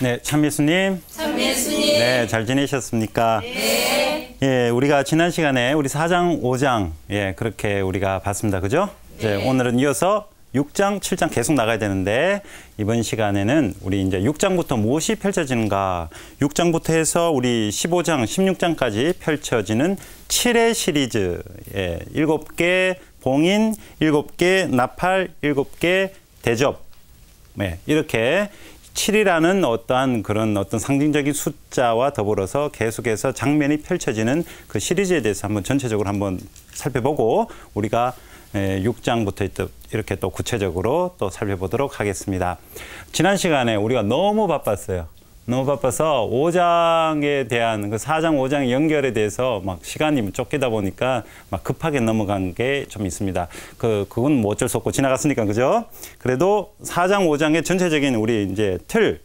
네, 참예수님. 참예수님. 네, 잘 지내셨습니까? 네. 예, 우리가 지난 시간에 우리 4장, 5장, 예, 그렇게 우리가 봤습니다. 그죠? 네. 이제 오늘은 이어서 6장, 7장 계속 나가야 되는데, 이번 시간에는 우리 이제 6장부터 무엇이 펼쳐지는가, 6장부터 해서 우리 15장, 16장까지 펼쳐지는 7회 시리즈, 예, 7개 봉인, 7개 나팔, 7개 대접, 네, 이렇게 7이라는 어떠한 그런 어떤 상징적인 숫자와 더불어서 계속해서 장면이 펼쳐지는 그 시리즈에 대해서 한번 전체적으로 한번 살펴보고 우리가 6장부터 이렇게 또 구체적으로 또 살펴보도록 하겠습니다. 지난 시간에 우리가 너무 바빴어요. 너무 바빠서 5장에 대한 그 4장, 5장 연결에 대해서 막 시간이 쫓기다 보니까 막 급하게 넘어간 게 좀 있습니다. 그건 뭐 어쩔 수 없고 지나갔으니까, 그죠? 그래도 4장, 5장의 전체적인 우리 이제 틀,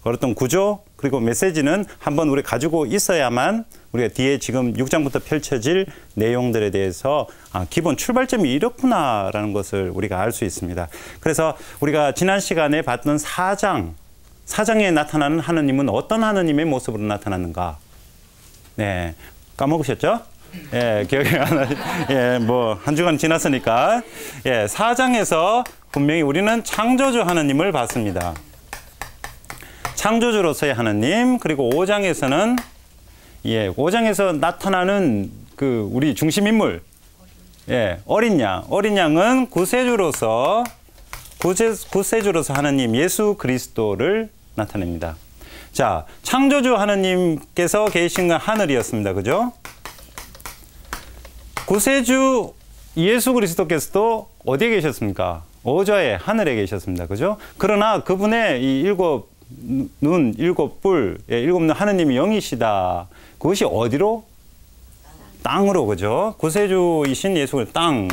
어떤 구조, 그리고 메시지는 한번 우리 가지고 있어야만 우리가 뒤에 지금 6장부터 펼쳐질 내용들에 대해서 기본 출발점이 이렇구나라는 것을 우리가 알 수 있습니다. 그래서 우리가 지난 시간에 봤던 4장에 나타나는 하느님은 어떤 하느님의 모습으로 나타났는가? 네, 까먹으셨죠? 예, 기억이 안 나죠? 예, 뭐 한 주간 지났으니까. 예, 4장에서 분명히 우리는 창조주 하느님을 봤습니다. 창조주로서의 하느님, 그리고 5장에서는 5장에서 나타나는 그 우리 중심 인물, 어린 양은 구세주로서 하느님 예수 그리스도를 나타냅니다. 자, 창조주 하느님께서 계신 건 하늘이었습니다. 그죠? 구세주 예수 그리스도께서도 어디에 계셨습니까? 어저에 하늘에 계셨습니다. 그죠? 그러나 그분의 이 일곱 눈, 일곱 뿔, 일곱 눈 하느님이 영이시다. 그것이 어디로? 땅으로, 그죠? 구세주이신 예수를 땅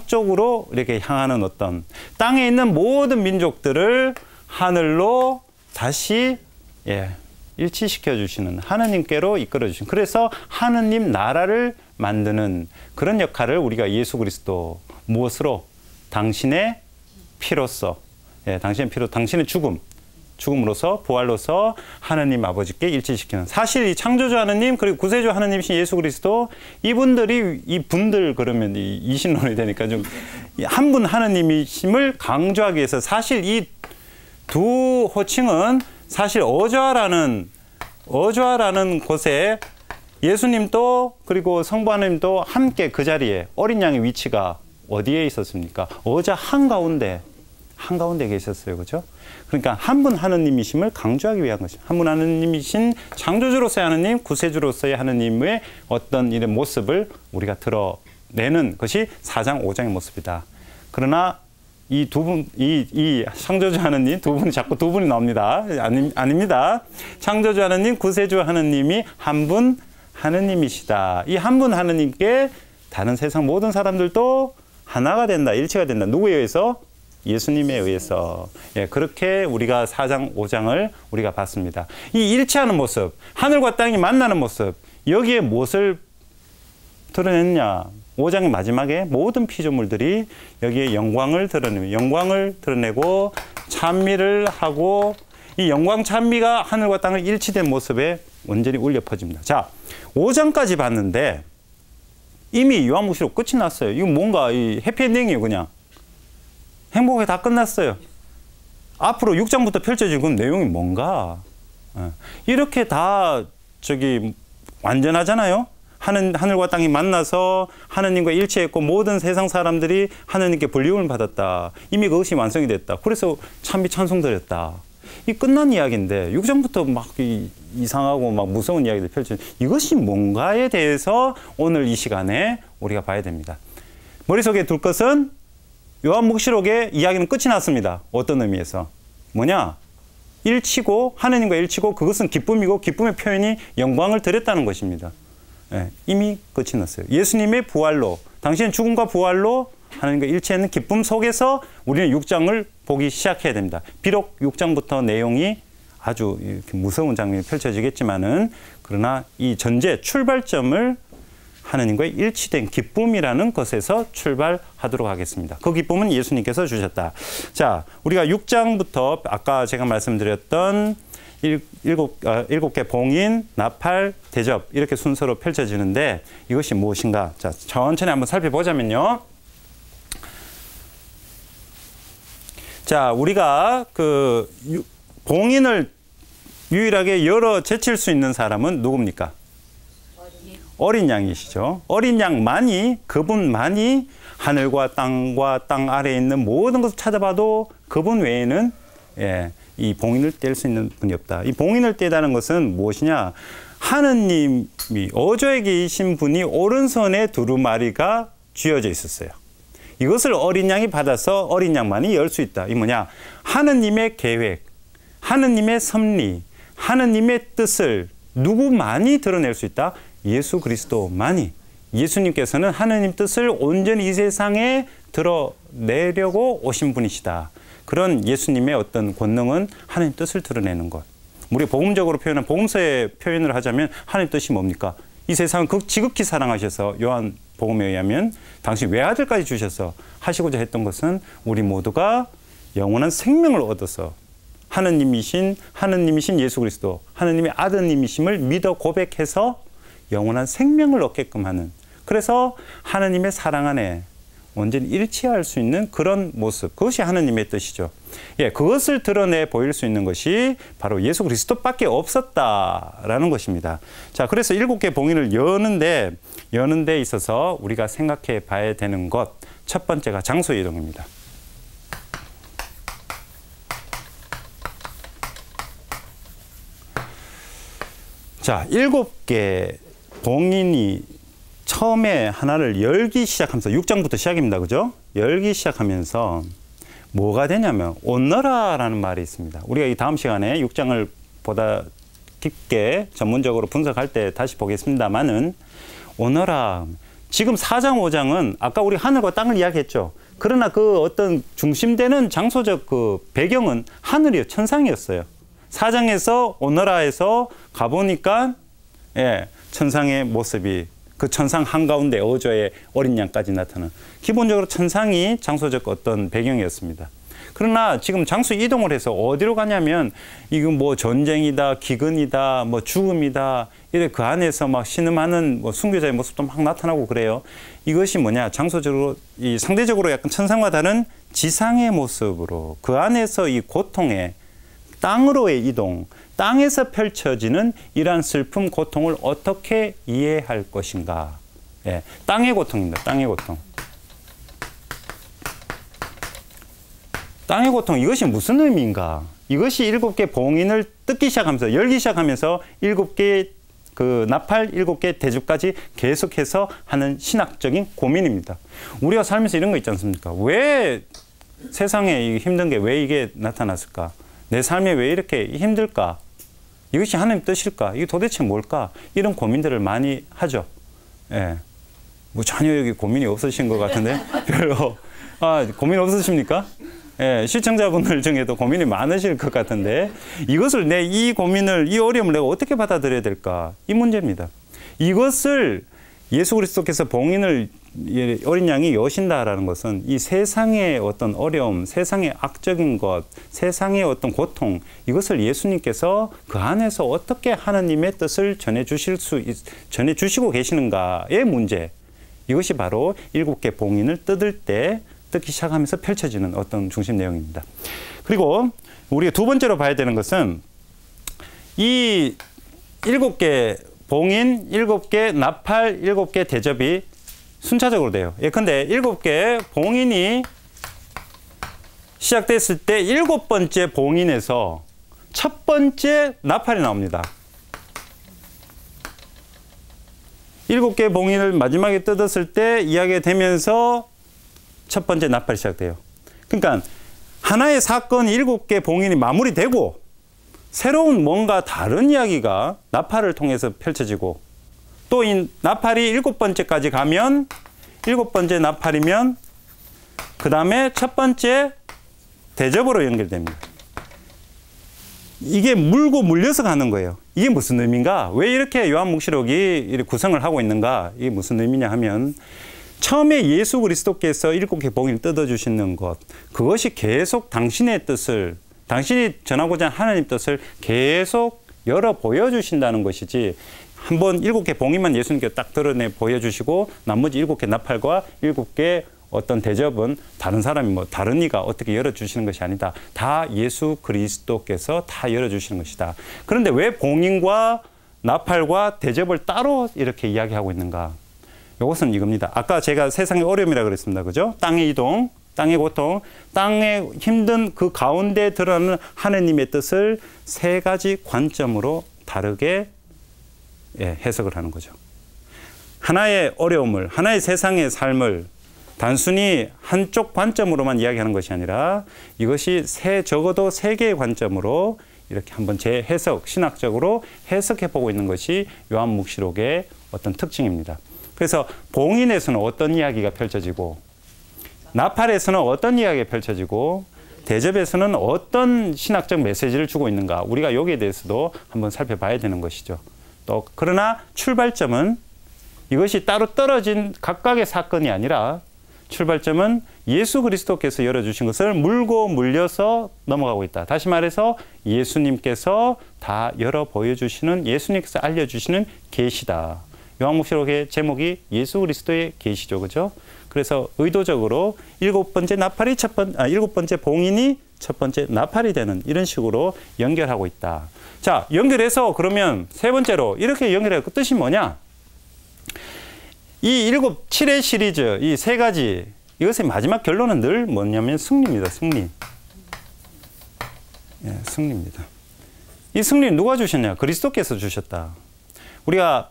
쪽으로 이렇게 향하는 어떤 땅에 있는 모든 민족들을 하늘로 다시 일치시켜 주시는 하느님께로 이끌어 주시는, 그래서 하느님 나라를 만드는 그런 역할을 우리가 예수 그리스도 무엇으로? 당신의 피로써, 당신의 피로, 당신의 죽음으로서 부활로서 하느님 아버지께 일치시키는, 사실 이 창조주 하느님 그리고 구세주 하느님이신 예수 그리스도, 이분들이 이분들 그러면 이신론이 되니까 좀 한 분 하느님이심을 강조하기 위해서 사실 이 두 호칭은 사실 어조아라는 곳에 예수님도 그리고 성부 하느님도 함께 그 자리에 어린 양의 위치가 어디에 있었습니까? 어자 한가운데 계셨어요. 그죠? 그러니까 한 분 하느님이심을 강조하기 위한 것입니다. 한 분 하느님이신 창조주로서의 하느님, 구세주로서의 하느님의 어떤 이런 모습을 우리가 드러내는 것이 4장, 5장의 모습이다. 그러나 이 두 분, 이 창조주 하느님 두 분이 자꾸 두 분이 나옵니다. 아닙니다. 창조주 하느님, 구세주 하느님이 한 분 하느님이시다. 이 한 분 하느님께 다른 세상 모든 사람들도 하나가 된다, 일치가 된다. 누구에 의해서? 예수님에 의해서. 그렇게 우리가 4장, 5장을 우리가 봤습니다. 이 일치하는 모습, 하늘과 땅이 만나는 모습, 여기에 무엇을 드러냈냐? 5장의 마지막에 모든 피조물들이 여기에 영광을 드러내고 찬미를 하고, 이 영광 찬미가 하늘과 땅을 일치된 모습에 온전히 울려 퍼집니다. 자, 5장까지 봤는데 이미 요한복음으로 끝이 났어요. 이거 뭔가 이 해피엔딩이에요. 그냥 행복하게 다 끝났어요. 앞으로 6장부터 펼쳐질 그 내용이 뭔가? 이렇게 다 완전하잖아요. 하늘과 땅이 만나서 하느님과 일치했고 모든 세상 사람들이 하느님께 불리움을 받았다. 이미 그것이 완성이 됐다. 그래서 찬미 찬송 드렸다. 이 끝난 이야기인데 6장부터 막 이상하고 막 무서운 이야기들 펼쳐진, 이것이 뭔가에 대해서 오늘 이 시간에 우리가 봐야 됩니다. 머릿속에 둘 것은 요한묵시록의 이야기는 끝이 났습니다. 어떤 의미에서? 뭐냐? 하느님과 일치고 그것은 기쁨이고 기쁨의 표현이 영광을 드렸다는 것입니다. 이미 끝이 났어요. 예수님의 부활로, 당신의 죽음과 부활로 하나님과 일치하는 기쁨 속에서 우리는 6장을 보기 시작해야 됩니다. 비록 6장부터 내용이 아주 이렇게 무서운 장면이 펼쳐지겠지만은, 그러나 이 전제 출발점을 하느님과 일치된 기쁨이라는 것에서 출발하도록 하겠습니다. 그 기쁨은 예수님께서 주셨다. 자, 우리가 6장부터 아까 제가 말씀드렸던 일곱 개 봉인, 나팔, 대접 이렇게 순서로 펼쳐지는데 이것이 무엇인가? 자, 천천히 한번 살펴보자면요. 자, 우리가 그 봉인을 유일하게 열어 제칠 수 있는 사람은 누굽니까? 어린 양이시죠. 어린 양만이, 그분만이 하늘과 땅 아래에 있는 모든 것을 찾아봐도 그분 외에는 이 봉인을 뗄 수 있는 분이 없다. 이 봉인을 떼다는 것은 무엇이냐? 하느님이 어조에 계신 분이 오른손에 두루마리가 쥐어져 있었어요. 이것을 어린 양이 받아서 어린 양만이 열 수 있다. 이 뭐냐? 하느님의 계획, 하느님의 섭리, 하느님의 뜻을 누구만이 드러낼 수 있다? 예수 그리스도만이. 예수님께서는 하느님 뜻을 온전히 이 세상에 드러내려고 오신 분이시다. 그런 예수님의 어떤 권능은 하느님 뜻을 드러내는 것. 우리 복음적으로 표현한 복음서의 표현을 하자면 하느님 뜻이 뭡니까? 이 세상을 지극히 사랑하셔서 요한 복음에 의하면 당신 외아들까지 주셔서 하시고자 했던 것은 우리 모두가 영원한 생명을 얻어서 하느님이신 예수 그리스도, 하느님의 아드님이심을 믿어 고백해서 영원한 생명을 얻게끔 하는, 그래서 하느님의 사랑 안에 온전히 일치할 수 있는 그런 모습, 그것이 하느님의 뜻이죠. 그것을 드러내 보일 수 있는 것이 바로 예수 그리스도밖에 없었다라는 것입니다. 자, 그래서 7개 봉인을 여는 데 있어서 우리가 생각해 봐야 되는 것, 첫 번째가 장소 이동입니다. 자, 7개 봉인이 처음에 하나를 열기 시작하면서 6장부터 시작입니다. 그죠? 열기 시작하면서 뭐가 되냐면 오너라라는 말이 있습니다. 우리가 이 다음 시간에 6장을 보다 깊게 전문적으로 분석할 때 다시 보겠습니다만은 오너라, 지금 4장, 5장은 아까 우리 하늘과 땅을 이야기했죠. 그러나 그 어떤 중심되는 장소적 그 배경은 하늘이요, 천상이었어요. 4장에서 오너라에서 가보니까 천상의 모습이 그 천상 한가운데 어조의 어린 양까지 나타나는, 기본적으로 천상이 장소적 어떤 배경이었습니다. 그러나 지금 장소 이동을 해서 어디로 가냐면 이건 뭐 전쟁이다, 기근이다, 뭐 죽음이다, 이래 그 안에서 막 신음하는 뭐 순교자의 모습도 막 나타나고 그래요. 이것이 뭐냐? 장소적으로 이 상대적으로 약간 천상과 다른 지상의 모습으로 그 안에서 이 고통의 땅으로의 이동, 땅에서 펼쳐지는 이러한 슬픔, 고통을 어떻게 이해할 것인가. 땅의 고통입니다. 땅의 고통. 땅의 고통, 이것이 무슨 의미인가? 이것이 7개 봉인을 뜯기 시작하면서, 열기 시작하면서 7개 그 나팔, 7개 대접까지 계속해서 하는 신학적인 고민입니다. 우리가 살면서 이런 거 있지 않습니까? 왜 세상에 힘든 게 왜 이게 나타났을까? 내 삶에 왜 이렇게 힘들까? 이것이 하나님 뜻일까? 이게 도대체 뭘까? 이런 고민들을 많이 하죠. 뭐 전혀 여기 고민이 없으신 것 같은데 별로 고민 없으십니까? 시청자분들 중에도 고민이 많으실 것 같은데 이것을 이 고민을, 이 어려움을 내가 어떻게 받아들여야 될까? 이 문제입니다. 이것을 예수 그리스도께서 봉인을 어린 양이 여신다라는 것은 이 세상의 어떤 어려움, 세상의 악적인 것, 세상의 어떤 고통, 이것을 예수님께서 그 안에서 어떻게 하나님의 뜻을 전해주시고 계시는가의 문제, 이것이 바로 7개 봉인을 뜯기 시작하면서 펼쳐지는 어떤 중심 내용입니다. 그리고 우리가 두 번째로 봐야 되는 것은 이 7개 봉인, 7개 나팔, 7개 대접이 순차적으로 돼요. 예컨대 7개 봉인이 시작됐을 때 7번째 봉인에서 첫 번째 나팔이 나옵니다. 7개 봉인을 마지막에 뜯었을 때 이야기가 되면서 첫 번째 나팔이 시작돼요. 그러니까 하나의 사건이 7개 봉인이 마무리되고 새로운 뭔가 다른 이야기가 나팔을 통해서 펼쳐지고, 또 이 나팔이 7번째까지 가면 7번째 나팔이면 그 다음에 첫 번째 대접으로 연결됩니다. 이게 물고 물려서 가는 거예요. 이게 무슨 의미인가? 왜 이렇게 요한묵시록이 이렇게 구성을 하고 있는가? 이게 무슨 의미냐 하면 처음에 예수 그리스도께서 7개 봉인을 뜯어주시는 것, 그것이 계속 당신의 뜻을 당신이 전하고자 하는 하나님 뜻을 계속 열어 보여주신다는 것이지, 한번 7개 봉인만 예수님께 딱 드러내 보여주시고 나머지 7개 나팔과 7개 어떤 대접은 다른 사람이 뭐 다른 이가 어떻게 열어주시는 것이 아니다. 다 예수 그리스도께서 다 열어주시는 것이다. 그런데 왜 봉인과 나팔과 대접을 따로 이렇게 이야기하고 있는가? 이것은 이겁니다. 아까 제가 세상의 어려움이라고 그랬습니다. 그죠? 땅의 이동, 땅의 고통, 땅의 힘든 그 가운데 드러나는 하느님의 뜻을 세 가지 관점으로 다르게 해석을 하는 거죠. 하나의 어려움을, 하나의 세상의 삶을 단순히 한쪽 관점으로만 이야기하는 것이 아니라 이것이 적어도 세 개의 관점으로 이렇게 한번 재해석, 신학적으로 해석해 보고 있는 것이 요한묵시록의 어떤 특징입니다. 그래서 봉인에서는 어떤 이야기가 펼쳐지고, 나팔에서는 어떤 이야기가 펼쳐지고, 대접에서는 어떤 신학적 메시지를 주고 있는가, 우리가 여기에 대해서도 한번 살펴봐야 되는 것이죠. 또 그러나 출발점은 이것이 따로 떨어진 각각의 사건이 아니라 출발점은 예수 그리스도께서 열어주신 것을 물고 물려서 넘어가고 있다. 다시 말해서 예수님께서 다 열어 보여주시는, 예수님께서 알려주시는 계시다. 요한묵시록의 제목이 예수 그리스도의 계시죠, 그죠? 그래서 의도적으로 7번째 나팔이 7번째 봉인이 첫 번째 나팔이 되는 이런 식으로 연결하고 있다. 자, 연결해서 그러면 세 번째로 이렇게 연결해 그 뜻이 뭐냐? 이 7의 시리즈, 이 세 가지, 이것의 마지막 결론은 늘 뭐냐면 승리입니다. 승리. 승리입니다. 이 승리는 누가 주셨냐? 그리스도께서 주셨다. 우리가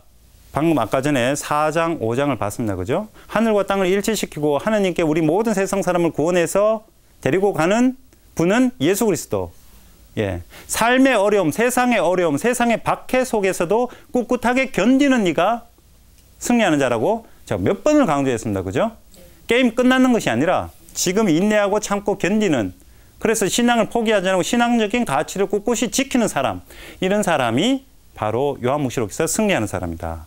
방금 아까 전에 4장, 5장을 봤습니다. 그죠? 하늘과 땅을 일치시키고 하나님께 우리 모든 세상 사람을 구원해서 데리고 가는 분은 예수 그리스도. 삶의 어려움, 세상의 박해 속에서도 꿋꿋하게 견디는 이가 승리하는 자라고 제가 몇 번을 강조했습니다. 그죠? 게임 끝나는 것이 아니라 지금 인내하고 참고 견디는, 그래서 신앙을 포기하지 않고 신앙적인 가치를 꿋꿋이 지키는 사람, 이런 사람이 바로 요한묵시록에서 승리하는 사람이다.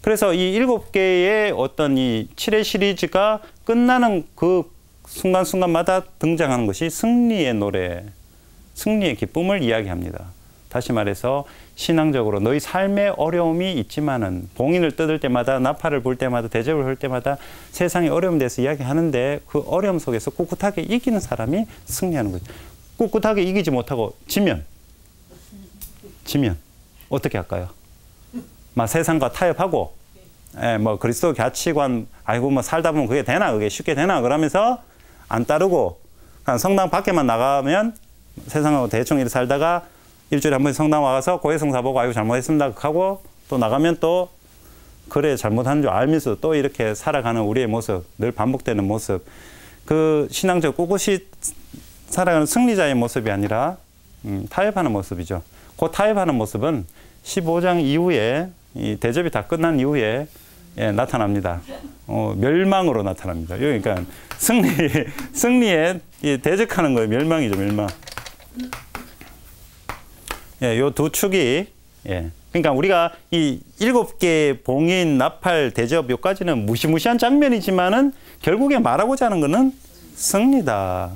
그래서 이 7개의 어떤 이 7의 시리즈가 끝나는 그 순간순간마다 등장하는 것이 승리의 노래, 승리의 기쁨을 이야기합니다. 다시 말해서 신앙적으로 너희 삶의 어려움이 있지만은 봉인을 뜯을 때마다, 나팔을 불 때마다, 대접을 할 때마다 세상의 어려움에 대해서 이야기하는데 그 어려움 속에서 꿋꿋하게 이기는 사람이 승리하는 거죠. 꿋꿋하게 이기지 못하고 지면 어떻게 할까요? 막 세상과 타협하고, 뭐 그리스도 가치관, 아이고 뭐 살다 보면 그게 되나, 그게 쉽게 되나 그러면서 안 따르고 그냥 성당 밖에만 나가면 세상하고 대충 이렇게 살다가 일주일에 한 번씩 성당 와서 고해성사 보고 아이고 잘못했습니다 하고 또 나가면 또 그래 잘못한 줄 알면서 또 이렇게 살아가는 우리의 모습, 늘 반복되는 모습, 그 신앙적 꿋꿋이 살아가는 승리자의 모습이 아니라 타협하는 모습이죠. 그 타협하는 모습은 15장 이후에, 이 대접이 다 끝난 이후에 나타납니다. 멸망으로 나타납니다. 그러니까 승리에 대적하는 거예요. 멸망이죠, 멸망. 요 두 축이, 그러니까 우리가 이 7개 봉인, 나팔, 대접 요까지는 무시무시한 장면이지만은 결국에 말하고자 하는 것은 승리다.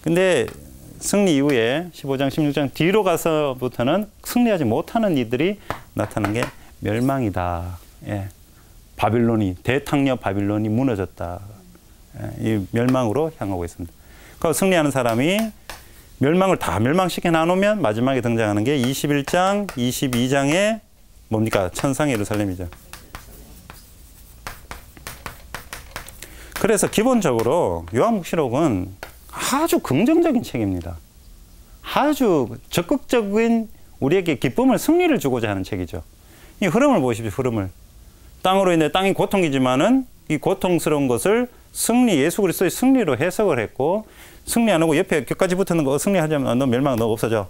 근데 승리 이후에 15장, 16장 뒤로 가서부터는 승리하지 못하는 이들이 나타난 게 멸망이다. 대탕려 바빌론이 무너졌다. 이 멸망으로 향하고 있습니다. 그 승리하는 사람이 멸망을 다 멸망시켜 나누면 마지막에 등장하는 게 21장, 22장의 뭡니까? 천상의 예루살렘이죠. 그래서 기본적으로 요한묵시록은 아주 긍정적인 책입니다. 아주 적극적인 우리에게 기쁨을, 승리를 주고자 하는 책이죠. 이 흐름을 보십시오, 흐름을. 땅으로 인해 땅이 고통이지만은 이 고통스러운 것을 승리, 예수 그리스도의 승리로 해석을 했고, 승리 안 하고 옆에 격까지 붙는 거 승리하자면 너 멸망, 너 없어져.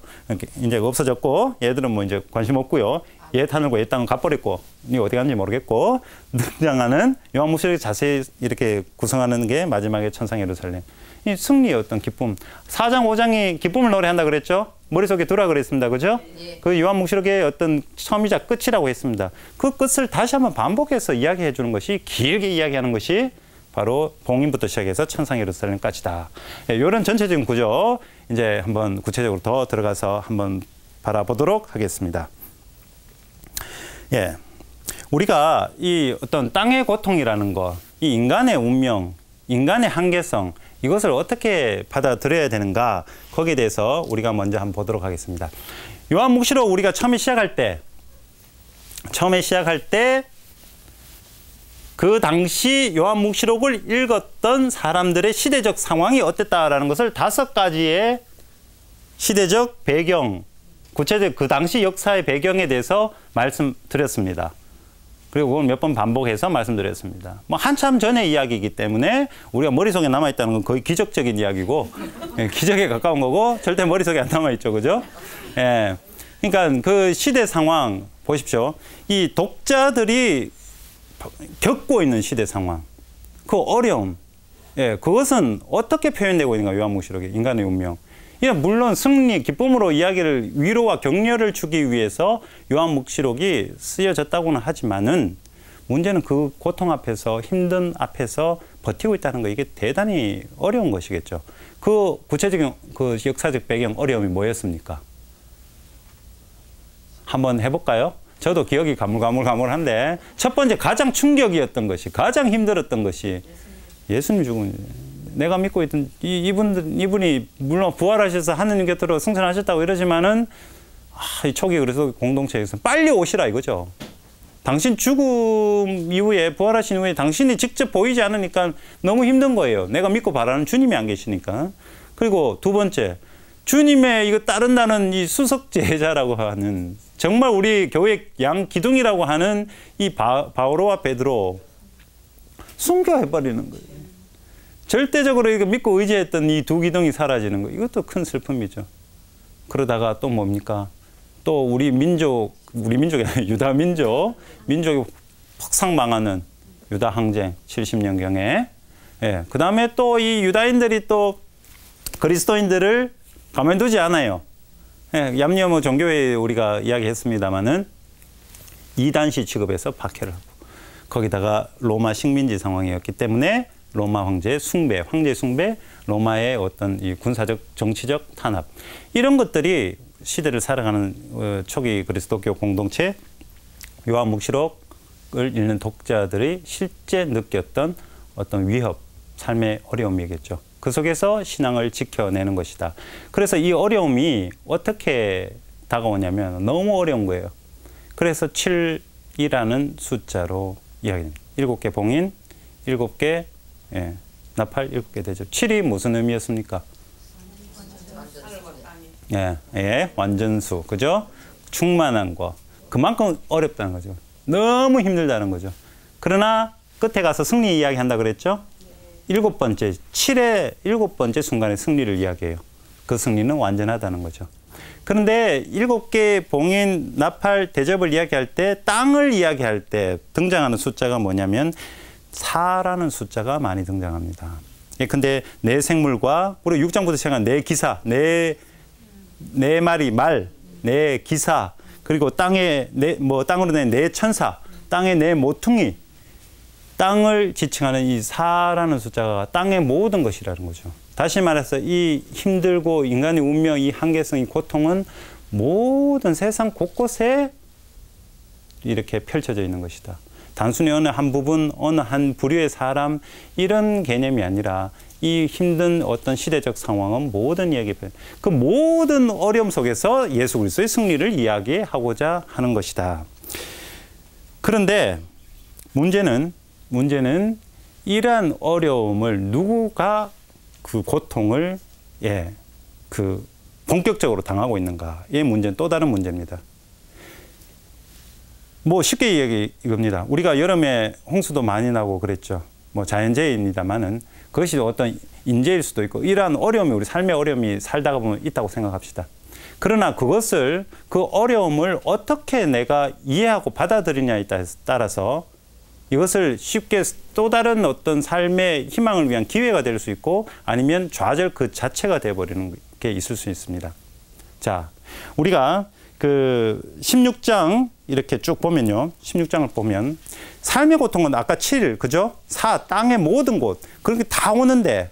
이제 없어졌고, 얘들은 뭐 이제 관심 없고요. 옛 하늘과 옛 땅은 가버렸고, 니 어디 갔는지 모르겠고, 등장하는 요한묵시록이 자세히 이렇게 구성하는 게 마지막에 천상 예루살렘. 이 승리의 어떤 기쁨. 4장, 5장이 기쁨을 노래한다 그랬죠? 머릿속에 두라 그랬습니다. 그죠? 그 요한묵시록의 어떤 처음이자 끝이라고 했습니다. 그 끝을 다시 한번 반복해서 이야기해 주는 것이, 길게 이야기하는 것이 바로 봉인부터 시작해서 천상 예루살렘까지다. 이런 전체적인 구조, 이제 한번 구체적으로 더 들어가서 한번 바라보도록 하겠습니다. 예. 우리가 이 어떤 땅의 고통이라는 것, 이 인간의 운명, 인간의 한계성, 이것을 어떻게 받아들여야 되는가, 거기에 대해서 우리가 먼저 한번 보도록 하겠습니다. 요한묵시록 우리가 처음에 시작할 때 그 당시 요한묵시록을 읽었던 사람들의 시대적 상황이 어땠다라는 것을 5가지의 시대적 배경, 구체적 그 당시 역사의 배경에 대해서 말씀드렸습니다. 그리고 그걸 몇 번 반복해서 말씀드렸습니다. 뭐 한참 전의 이야기이기 때문에 우리가 머릿속에 남아있다는 건 거의 기적적인 이야기고, 예, 기적에 가까운 거고 절대 머릿속에 안 남아있죠. 그죠? 예. 그러니까 그 시대 상황 보십시오. 이 독자들이 겪고 있는 시대 상황, 그 어려움, 예, 그것은 어떻게 표현되고 있는가, 요한묵시록에 인간의 운명. 물론 승리, 기쁨으로 이야기를, 위로와 격려를 주기 위해서 요한묵시록이 쓰여졌다고는 하지만은 문제는 그 고통 앞에서, 힘든 앞에서 버티고 있다는 거, 이게 대단히 어려운 것이겠죠. 그 구체적인 그 역사적 배경, 어려움이 뭐였습니까? 한번 해볼까요? 저도 기억이 가물가물한데, 첫 번째 가장 충격이었던 것이, 가장 힘들었던 것이 예수님 죽은, 내가 믿고 있던 이분이 물론 부활하셔서 하느님 곁으로 승천하셨다고 이러지만은, 이 초기 그래서 공동체에서 빨리 오시라 이거죠. 당신 죽음 이후에, 부활하신 이후에 당신이 직접 보이지 않으니까 너무 힘든 거예요. 내가 믿고 바라는 주님이 안 계시니까. 그리고 두 번째, 주님의 이거 따른다는 이 수석 제자라고 하는, 정말 우리 교회 양 기둥이라고 하는 이 바오로와 베드로 순교해버리는 거예요. 절대적으로 이거 믿고 의지했던 이 두 기둥이 사라지는 거, 이것도 큰 슬픔이죠. 그러다가 또 뭡니까? 또 우리 민족이 아니라 유다 민족이 폭삭 망하는 유다 항쟁 70년경에, 예, 그 다음에 또 이 유다인들이 또 그리스도인들을 가만두지 않아요. 예, 얌여모 종교회 우리가 이야기했습니다마는 이단시 취급해서 박해를 하고, 거기다가 로마 식민지 상황이었기 때문에 로마 황제 숭배, 로마의 어떤 이 군사적, 정치적 탄압, 이런 것들이 시대를 살아가는 초기 그리스도교 공동체, 요한묵시록을 읽는 독자들이 실제 느꼈던 어떤 위협, 삶의 어려움이겠죠. 그 속에서 신앙을 지켜내는 것이다. 그래서 이 어려움이 어떻게 다가오냐면 너무 어려운 거예요. 그래서 7이라는 숫자로 이야기합니다. 7개 봉인, 7개 예, 나팔 7개 되죠. 7이 무슨 의미였습니까? 예, 완전수, 그죠? 충만한 거. 그만큼 어렵다는 거죠. 너무 힘들다는 거죠. 그러나 끝에 가서 승리 이야기 한다 그랬죠? 7번째, 7의 7번째 순간의 승리를 이야기해요. 그 승리는 완전하다는 거죠. 그런데 7개 봉인, 나팔, 대접을 이야기할 때, 땅을 이야기할 때 등장하는 숫자가 뭐냐면 4라는 숫자가 많이 등장합니다. 예, 근데 네 생물과 우리 6장부터 시작한 네 기사, 네 마리 말, 네 기사, 그리고 땅으로 낸 네 천사, 땅의 네 모퉁이, 땅을 지칭하는 이 4라는 숫자가 땅의 모든 것이라는 거죠. 다시 말해서 이 힘들고 인간의 운명, 이 한계성, 이 고통은 모든 세상 곳곳에 이렇게 펼쳐져 있는 것이다. 단순히 어느 한 부분, 어느 한 부류의 사람, 이런 개념이 아니라 이 힘든 어떤 시대적 상황은 모든 그 모든 어려움 속에서 예수 그리스도의 승리를 이야기하고자 하는 것이다. 그런데 문제는 이러한 어려움을 누구가 그 고통을 본격적으로 당하고 있는가의 문제는 또 다른 문제입니다. 뭐 쉽게 얘기 이겁니다. 우리가 여름에 홍수도 많이 나고 그랬죠. 뭐 자연재해입니다만은 그것이 어떤 인재일 수도 있고, 이러한 어려움이 우리 삶의 어려움이 살다가 보면 있다고 생각합시다. 그러나 그 어려움을 어떻게 내가 이해하고 받아들이냐에 따라서 이것을 쉽게 또 다른 어떤 삶의 희망을 위한 기회가 될 수 있고, 아니면 좌절 그 자체가 되어버리는 게 있을 수 있습니다. 자, 우리가 그 16장 이렇게 쭉 보면요. 16장을 보면 삶의 고통은 아까 7, 그죠? 4, 땅의 모든 곳, 그렇게 다 오는데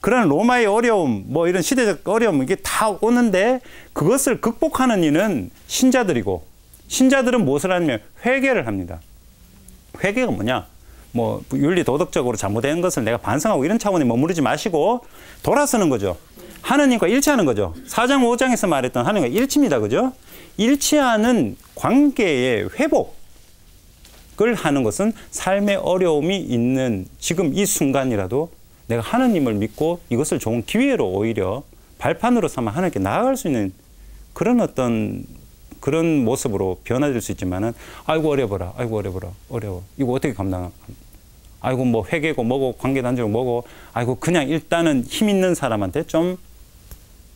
그런 로마의 어려움, 뭐 이런 시대적 어려움, 이게 다 오는데 그것을 극복하는 이는 신자들이고, 신자들은 무엇을 하냐면 회개를 합니다. 회개가 뭐냐? 뭐 윤리 도덕적으로 잘못된 것을 내가 반성하고 이런 차원에 머무르지 마시고 돌아서는 거죠. 하느님과 일치하는 거죠. 4장 5장에서 말했던 하느님과 일치입니다. 그죠? 일치하는 관계의 회복을 하는 것은 삶의 어려움이 있는 지금 이 순간이라도 내가 하느님을 믿고 이것을 좋은 기회로 오히려 발판으로 삼아 하나님께 나아갈 수 있는 그런 어떤 그런 모습으로 변화될 수 있지만은 아이고 어려워라, 아이고 어려워라, 어려워. 이거 어떻게 감당하? 아이고 뭐 회개고 뭐고 관계 단절고 뭐고 아이고 그냥 일단은 힘 있는 사람한테 좀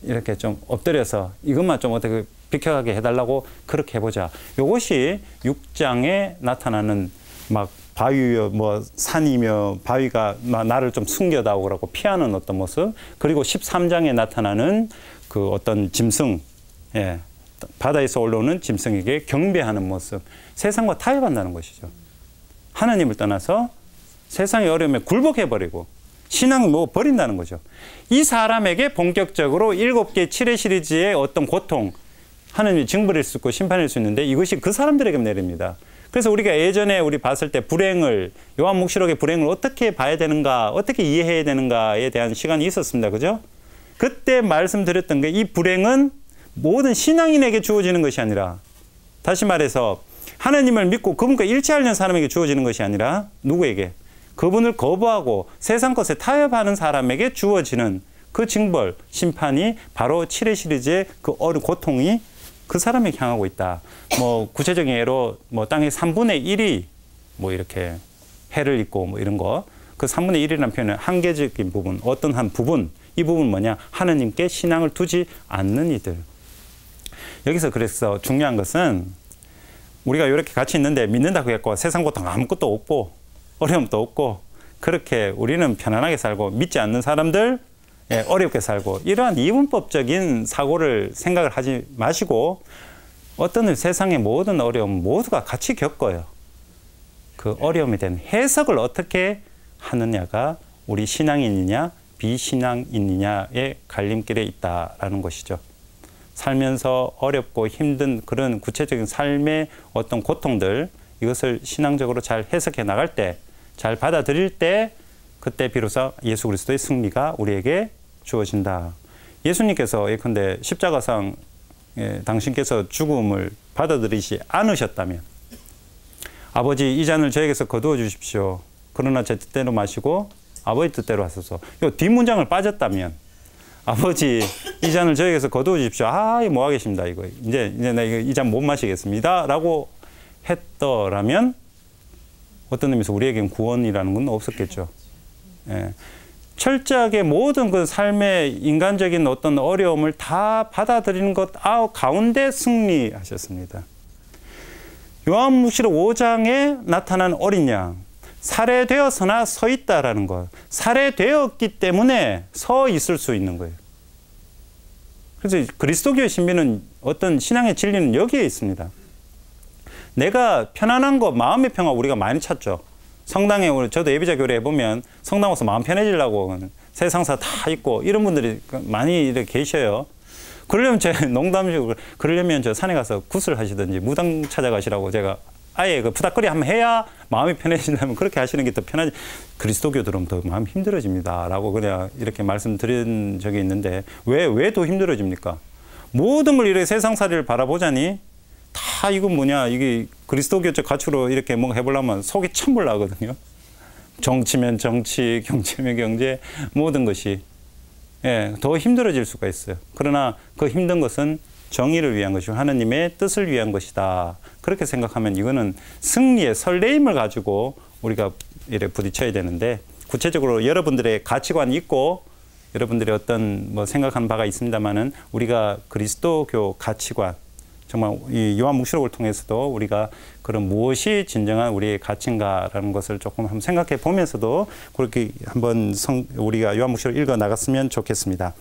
이렇게 좀 엎드려서 이것만 좀 어떻게 비켜가게 해달라고 그렇게 해보자. 이것이 6장에 나타나는 막 바위여 뭐 산이며 바위가 나를 좀 숨겨다오 그러고 피하는 어떤 모습, 그리고 13장에 나타나는 그 어떤 짐승, 예, 바다에서 올라오는 짐승에게 경배하는 모습, 세상과 타협한다는 것이죠. 하나님을 떠나서 세상의 어려움에 굴복해버리고 신앙을 뭐 버린다는 거죠. 이 사람에게 본격적으로 7개 7회 시리즈의 어떤 고통, 하나님이 징벌일 수 있고 심판일 수 있는데 이것이 그 사람들에게 내립니다. 그래서 우리가 예전에 우리 봤을 때 불행을, 요한묵시록의 불행을 어떻게 봐야 되는가, 어떻게 이해해야 되는가에 대한 시간이 있었습니다. 그죠? 그때 말씀드렸던 게 이 불행은 모든 신앙인에게 주어지는 것이 아니라, 다시 말해서 하나님을 믿고 그분과 일치하려는 사람에게 주어지는 것이 아니라 누구에게? 그분을 거부하고 세상 것에 타협하는 사람에게 주어지는 그 징벌, 심판이 바로 7회 시리즈의 그 고통이 그 사람에게 향하고 있다. 뭐 구체적인 예로 뭐 땅의 3분의 1이 뭐 이렇게 해를 입고 뭐 이런 거, 그 3분의 1이라는 표현은 한계적인 부분, 어떤 한 부분, 이 부분 뭐냐? 하느님께 신앙을 두지 않는 이들. 여기서 그래서 중요한 것은 우리가 이렇게 같이 있는데 믿는다고 했고 세상 고통 아무것도 없고 어려움도 없고 그렇게 우리는 편안하게 살고, 믿지 않는 사람들 어렵게 살고, 이러한 이분법적인 사고를 생각을 하지 마시고 어떤 세상의 모든 어려움 모두가 같이 겪어요. 그 어려움에 대한 해석을 어떻게 하느냐가 우리 신앙인이냐 비신앙인이냐의 갈림길에 있다라는 것이죠. 살면서 어렵고 힘든 그런 구체적인 삶의 어떤 고통들, 이것을 신앙적으로 잘 해석해 나갈 때, 잘 받아들일 때, 그때 비로소 예수 그리스도의 승리가 우리에게 주어진다. 예수님께서 예컨대 십자가상 당신께서 죽음을 받아들이지 않으셨다면, 아버지 이 잔을 저에게서 거두어 주십시오. 그러나 제 뜻대로 마시고 아버지 뜻대로 하소서. 이 뒷문장을 빠졌다면, 아버지 이 잔을 저에게서 거두어 주십시오. 아, 뭐 하겠습니다. 이거 이제 나 이 잔 못 마시겠습니다. 라고 했더라면 어떤 의미에서 우리에겐 구원이라는 건 없었겠죠. 예. 철저하게 모든 그 삶의 인간적인 어떤 어려움을 다 받아들이는 것 가운데 승리하셨습니다. 요한묵시록 5장에 나타난 어린 양, 살해되어서나 서 있다라는 것. 살해되었기 때문에 서 있을 수 있는 거예요. 그래서 그리스도교의 신비는, 어떤 신앙의 진리는 여기에 있습니다. 내가 편안한 거, 마음의 평화 우리가 많이 찾죠. 성당에, 저도 예비자 교회 해보면 성당 와서 마음 편해지려고 세상사 다 있고 이런 분들이 많이 이렇게 계셔요. 그러려면 제가 농담식으로, 그러려면 저 산에 가서 굿을 하시든지 무당 찾아가시라고 제가 아예 그 푸닥거리 한번 해야 마음이 편해진다면 그렇게 하시는 게 더 편하지. 그리스도교들은 더 마음 힘들어집니다. 라고 그냥 이렇게 말씀드린 적이 있는데, 왜 더 힘들어집니까? 모든 걸 이렇게 세상살이를 바라보자니 다 이거 뭐냐, 이게 그리스도교적 가치로 이렇게 뭔가 해보려면 속이 천불 나거든요. 정치면 정치, 경제면 경제, 모든 것이. 예, 더 힘들어질 수가 있어요. 그러나 그 힘든 것은 정의를 위한 것이고 하나님의 뜻을 위한 것이다. 그렇게 생각하면 이거는 승리의 설레임을 가지고 우리가 이렇게 부딪혀야 되는데, 구체적으로 여러분들의 가치관이 있고 여러분들의 어떤 뭐 생각하는 바가 있습니다만은, 우리가 그리스도교 가치관, 정말 이 요한묵시록을 통해서도 우리가 그런 무엇이 진정한 우리의 가치인가라는 것을 조금 한번 생각해 보면서도 그렇게 한번 우리가 요한묵시록을 읽어 나갔으면 좋겠습니다.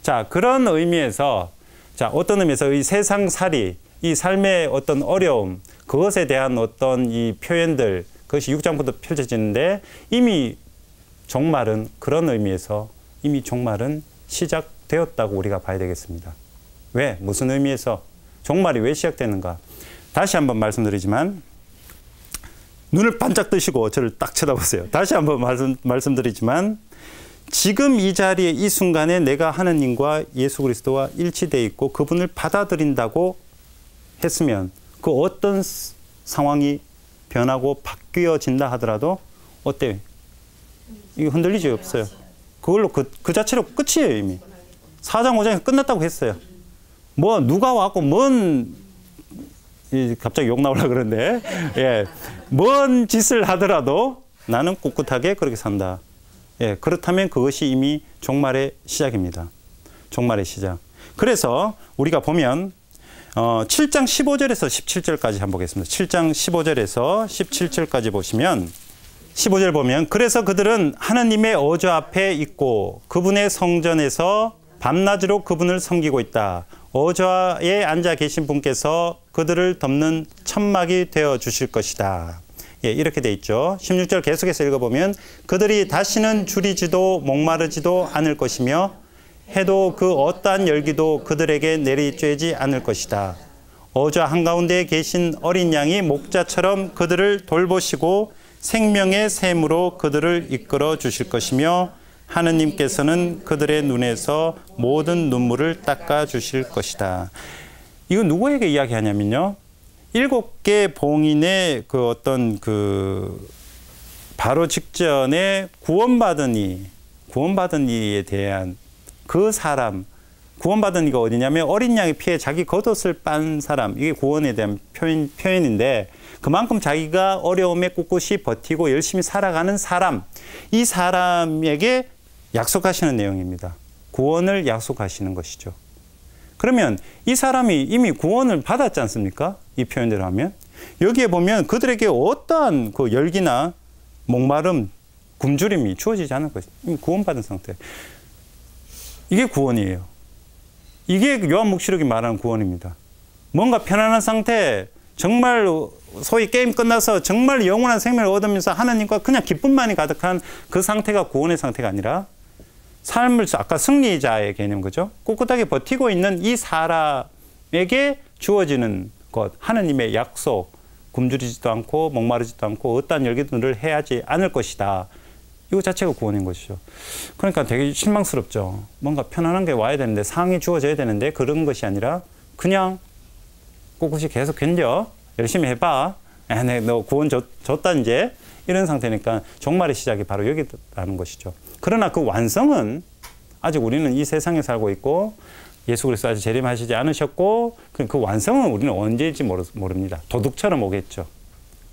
자, 그런 의미에서, 자, 어떤 의미에서 이 세상살이, 이 삶의 어떤 어려움, 그것에 대한 어떤 이 표현들, 그것이 6장부터 펼쳐지는데, 이미 종말은 그런 의미에서 이미 종말은 시작되었다고 우리가 봐야 되겠습니다. 왜? 무슨 의미에서? 종말이 왜 시작되는가? 다시 한번 말씀드리지만 눈을 반짝 뜨시고 저를 딱 쳐다보세요. 다시 한번 말씀드리지만 지금 이 자리에 이 순간에 내가 하느님과 예수 그리스도와 일치되어 있고 그분을 받아들인다고 했으면 그 어떤 상황이 변하고 바뀌어진다 하더라도 어때요? 이거 흔들리지 없어요. 그걸로 그 자체로 끝이에요. 이미 4장 5장에서 끝났다고 했어요. 뭐 누가 왔고 갑자기 욕 나오려고 그러는데 예, 뭔 짓을 하더라도 나는 꿋꿋하게 그렇게 산다. 예, 그렇다면 그것이 이미 종말의 시작입니다. 종말의 시작. 그래서 우리가 보면 7장 15절에서 17절까지 한번 보겠습니다. 7장 15절에서 17절까지 보시면 15절 보면 그래서 그들은 하느님의 어조 앞에 있고 그분의 성전에서 밤낮으로 그분을 섬기고 있다. 어조에 앉아 계신 분께서 그들을 덮는 천막이 되어 주실 것이다. 예, 이렇게 돼 있죠. 16절 계속해서 읽어보면 그들이 다시는 줄이지도 목마르지도 않을 것이며 해도 그 어떠한 열기도 그들에게 내리쬐지 않을 것이다. 어조 한가운데에 계신 어린 양이 목자처럼 그들을 돌보시고 생명의 샘으로 그들을 이끌어 주실 것이며 하느님께서는 그들의 눈에서 모든 눈물을 닦아 주실 것이다. 이거 누구에게 이야기하냐면요. 7개 봉인의 그 어떤 바로 직전에 구원받은 이에 대한 그 사람, 구원받은 이가 어디냐면 어린 양의 피에 자기 겉옷을 빤 사람, 이게 구원에 대한 표현인데 그만큼 자기가 어려움에 꿋꿋이 버티고 열심히 살아가는 사람, 이 사람에게 약속하시는 내용입니다. 구원을 약속하시는 것이죠. 그러면 이 사람이 이미 구원을 받았지 않습니까? 이 표현대로 하면. 여기에 보면 그들에게 어떠한 그 열기나 목마름, 굶주림이 주어지지 않을 것이죠. 이미 구원받은 상태. 이게 구원이에요. 이게 요한묵시록이 말하는 구원입니다. 뭔가 편안한 상태, 정말 소위 게임 끝나서 정말 영원한 생명을 얻으면서 하나님과 그냥 기쁨만이 가득한 그 상태가 구원의 상태가 아니라 삶을 아까 승리자의 개념 그죠? 꿋꿋하게 버티고 있는 이 사람에게 주어지는 것, 하나님의 약속, 굶주리지도 않고 목마르지도 않고 어떠한 열기들을 해하지 않을 것이다. 이거 자체가 구원인 것이죠. 그러니까 되게 실망스럽죠. 뭔가 편안한 게 와야 되는데 상이 주어져야 되는데 그런 것이 아니라 그냥 꿋꿋이 계속 견뎌. 열심히 해봐. 너 구원 줬다 이제. 이런 상태니까 종말의 시작이 바로 여기라는 것이죠. 그러나 그 완성은 아직 우리는 이 세상에 살고 있고 예수 그리스도 아직 재림하시지 않으셨고 그 완성은 우리는 언제일지 모릅니다. 도둑처럼 오겠죠.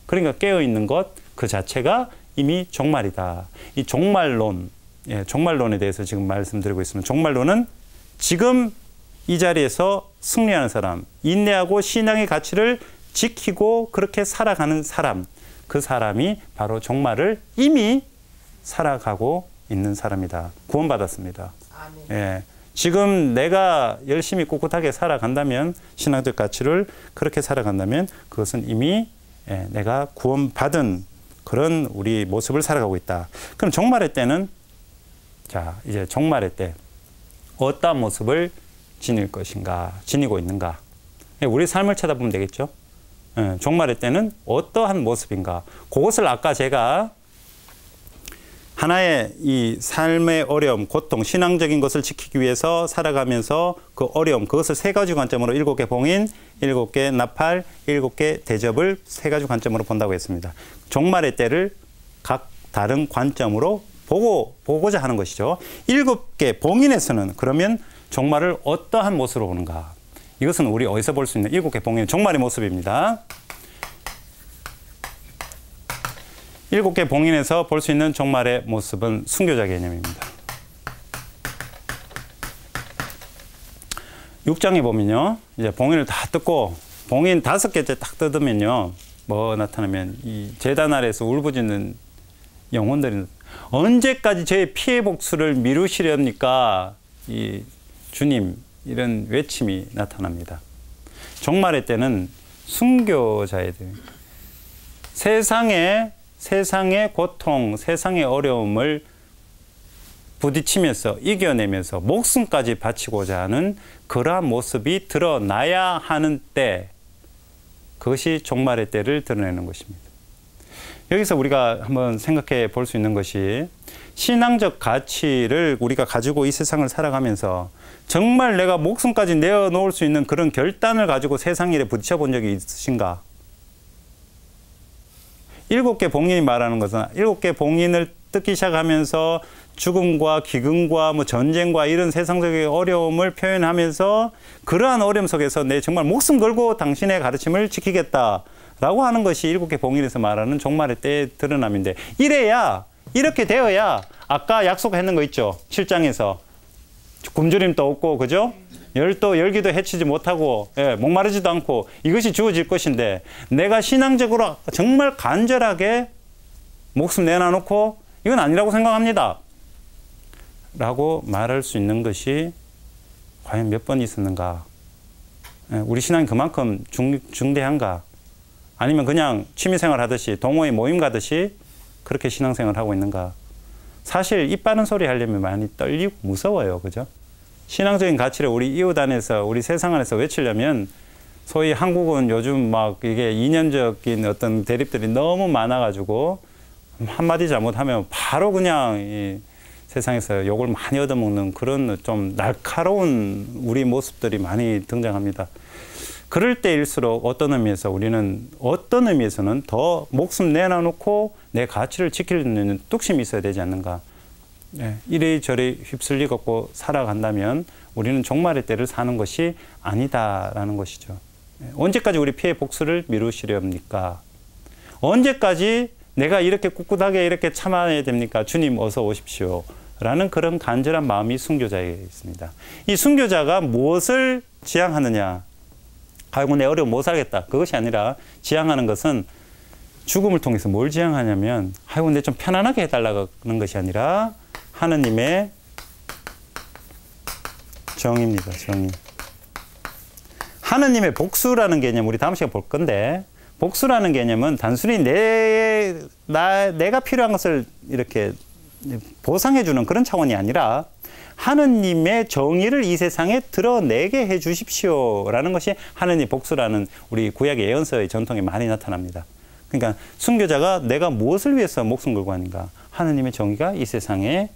그러니까 깨어있는 것 그 자체가 이미 종말이다. 이 종말론, 종말론에 대해서 지금 말씀드리고 있습니다. 종말론은 지금 이 자리에서 승리하는 사람, 인내하고 신앙의 가치를 지키고 그렇게 살아가는 사람, 그 사람이 바로 종말을 이미 살아가고 있는 사람이다. 구원받았습니다. 예. 지금 내가 열심히 꿋꿋하게 살아간다면, 신앙적 가치를 그렇게 살아간다면 그것은 이미 내가 구원받은 그런 우리 모습을 살아가고 있다. 그럼 종말의 때는, 자, 이제 종말의 때 어떠한 모습을 지닐 것인가, 지니고 있는가. 우리 삶을 쳐다보면 되겠죠. 종말의 때는 어떠한 모습인가. 그것을 아까 제가 하나의 이 삶의 어려움, 고통, 신앙적인 것을 지키기 위해서 살아가면서 그 어려움, 그것을 세 가지 관점으로 7개 봉인, 7개 나팔, 7개 대접을 세 가지 관점으로 본다고 했습니다. 종말의 때를 각 다른 관점으로 보고자 하는 것이죠. 7개 봉인에서는 그러면 종말을 어떠한 모습으로 보는가. 이것은 우리 어디서 볼 수 있는 7개 봉인, 종말의 모습입니다. 7개 봉인에서 볼 수 있는 종말의 모습은 순교자 개념입니다. 6장에 보면요. 이제 봉인을 다 뜯고 봉인 5개째 딱 뜯으면요. 뭐 나타나면 이 제단 아래에서 울부짖는 영혼들이 언제까지 저의 피해 복수를 미루시렵니까? 이 주님 이런 외침이 나타납니다. 종말의 때는 순교자애들 세상의 고통, 세상의 어려움을 부딪히면서 이겨내면서 목숨까지 바치고자 하는 그러한 모습이 드러나야 하는 때, 그것이 종말의 때를 드러내는 것입니다. 여기서 우리가 한번 생각해 볼 수 있는 것이, 신앙적 가치를 우리가 가지고 이 세상을 살아가면서 정말 내가 목숨까지 내어놓을 수 있는 그런 결단을 가지고 세상 일에 부딪혀 본 적이 있으신가? 7개 봉인이 말하는 것은 7개 봉인을 뜯기 시작하면서 죽음과 기근과 뭐 전쟁과 이런 세상적인 어려움을 표현하면서 그러한 어려움 속에서 내 정말 목숨 걸고 당신의 가르침을 지키겠다라고 하는 것이 7개 봉인에서 말하는 종말의 때의 드러남인데, 이렇게 되어야 아까 약속했는 거 있죠. 7장에서 굶주림도 없고, 그죠? 열기도 해치지 못하고, 목마르지도 않고, 이것이 주어질 것인데, 내가 신앙적으로 정말 간절하게 목숨 내놔놓고 이건 아니라고 생각합니다 라고 말할 수 있는 것이 과연 몇 번 있었는가? 우리 신앙이 그만큼 중대한가? 아니면 그냥 취미생활 하듯이 동호회 모임 가듯이 그렇게 신앙생활을 하고 있는가? 사실 입 바른 소리 하려면 많이 떨리고 무서워요. 그죠? 신앙적인 가치를 우리 이웃 안에서, 우리 세상 안에서 외치려면, 소위 한국은 요즘 막 이게 이념적인 어떤 대립들이 너무 많아가지고 한마디 잘못하면 바로 그냥 이 세상에서 욕을 많이 얻어먹는 그런 좀 날카로운 우리 모습들이 많이 등장합니다. 그럴 때일수록 어떤 의미에서는 더 목숨 내놔놓고 내 가치를 지키려는 뚝심이 있어야 되지 않는가. 이리저리 휩쓸리고 살아간다면 우리는 종말의 때를 사는 것이 아니다라는 것이죠. 언제까지 우리 피해 복수를 미루시렵니까? 언제까지 내가 이렇게 꿋꿋하게 이렇게 참아야 됩니까? 주님 어서 오십시오 라는 그런 간절한 마음이 순교자에게 있습니다. 이 순교자가 무엇을 지향하느냐? 아이고 내 어려움 못 살겠다. 그것이 아니라 지향하는 것은, 죽음을 통해서 뭘 지향하냐면, 아이고 내 좀 편안하게 해달라는 것이 아니라 하느님의 정의입니다. 정의. 하느님의 복수라는 개념, 우리 다음 시간에 볼 건데, 복수라는 개념은 단순히 내가 필요한 것을 이렇게 보상해주는 그런 차원이 아니라 하느님의 정의를 이 세상에 드러내게 해 주십시오라는 것이 하느님 복수라는 우리 구약의 예언서의 전통에 많이 나타납니다. 그러니까 순교자가 내가 무엇을 위해서 목숨 걸고 하는가? 하느님의 정의가 이 세상에